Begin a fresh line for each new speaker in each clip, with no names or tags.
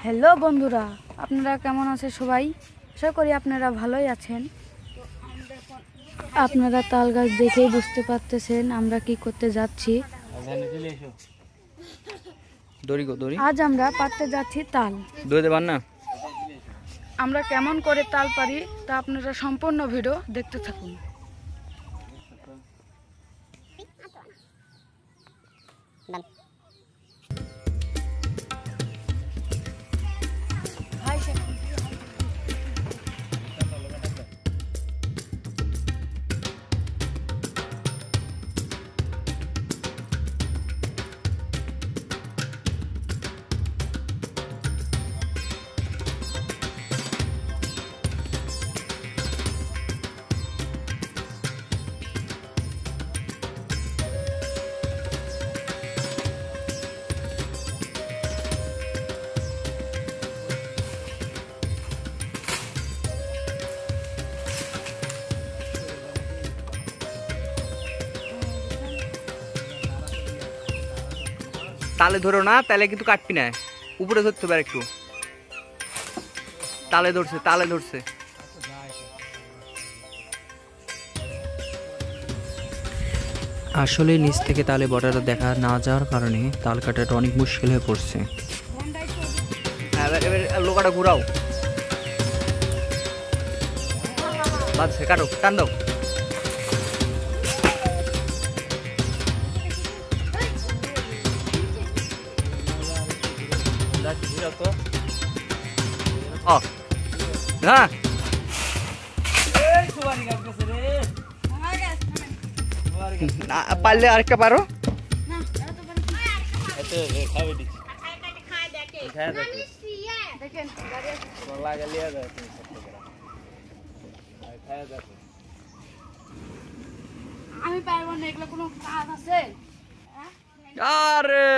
Hello বন্ধুরা, আপনারা কেমন আছেন সবাই? আশা করি আপনারা ভালোই আছেন। আপনারা তাল গাছ দেখেই বুঝতে পারতেছেন আমরা কি করতে যাচ্ছি। আজ আমরা পাড়তে যাচ্ছি তাল। আমরা কেমন করে তাল পারি তা আপনারা সম্পূর্ণ ভিডিও দেখতে থাকুন।
তালে ধরো না, তালে কিন্তু কাটবি না, উপরে ধরতে পারে একটু। তালে ধরছে, তালে ধরছে। আসলে নিচ থেকে তালে বর্ডারটা দেখা না যাওয়ার কারণে তাল কাটাটা অনেক মুশকিল হয়ে পড়ছে। লোকাটা ঘুরাও, বাজছে, কাটো, টান দাও। হ্যাঁ পারলে আরেকটা পারো।
আমি পারবো না, এগুলো কোনো কাজ আছে?
আরে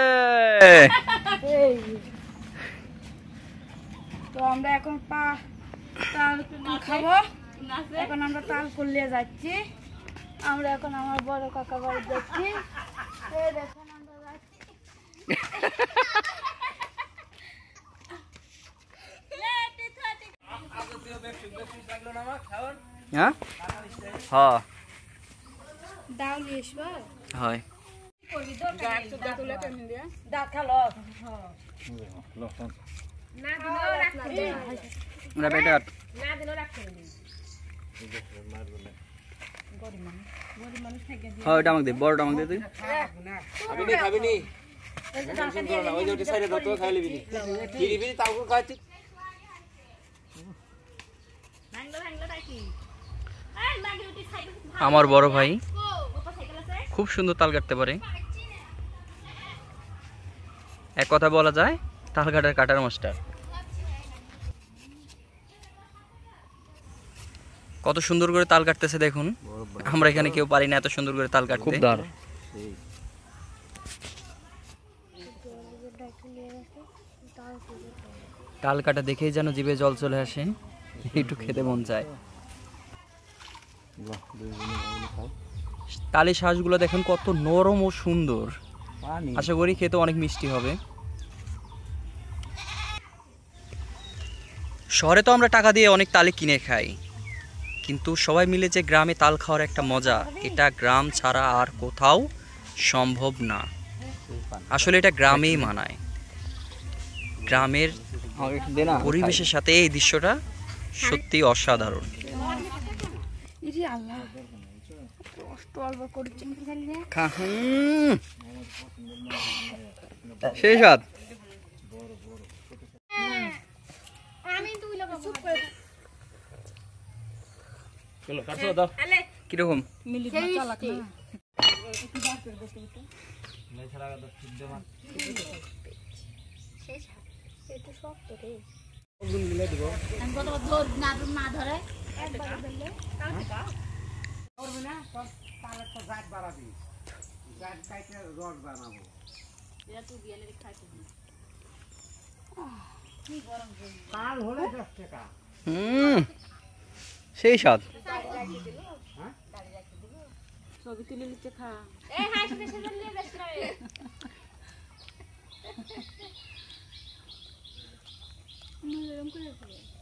তো আমরা এখন তাল খাবো। এখন আমরা তাল করলিয়ে যাচ্ছি। আমরা এখন আমার বড় কাকা বাড়ি যাচ্ছি। দেখুন আমরা যাচ্ছি।
হ্যাঁ হ্যাঁ
ডাল নিয়ে আসবো।
হয় ওটা আমাকে দে, বড়টা আমাকে দে। তুই খাবিনি? আমার বড় ভাই খুব সুন্দর তাল কাটতে পারে। এক কথা বলা যায় তাল কাটার মাস্টার। কত সুন্দর করে তাল কাটতেছে দেখুন। আমরা এখানে কেউ পারি না এত সুন্দর করে তাল কাটতে। খুব দারুণ। তাল কাটা দেখেই যেন জিভে জল চলে আসে, একটু খেতে মন চায়। তালের শ্বাসগুলো দেখেন কত নরম ও সুন্দর। আশা করি খেতে অনেক মিষ্টি হবে। শহরে তো আমরা টাকা দিয়ে অনেক তালে কিনে খাই, কিন্তু সবাই মিলে যে গ্রামে তাল খাওয়ার একটা মজা, এটা গ্রাম ছাড়া আর কোথাও সম্ভব না। আসলে এটা গ্রামেই মানায়। গ্রামের পরিবেশের সাথে এই দৃশ্যটা সত্যি অসাধারণ। সেই স্বাদ। কিরকম? সেই স্বাদ।
ছবি তুলে নিতে খা। গরম করে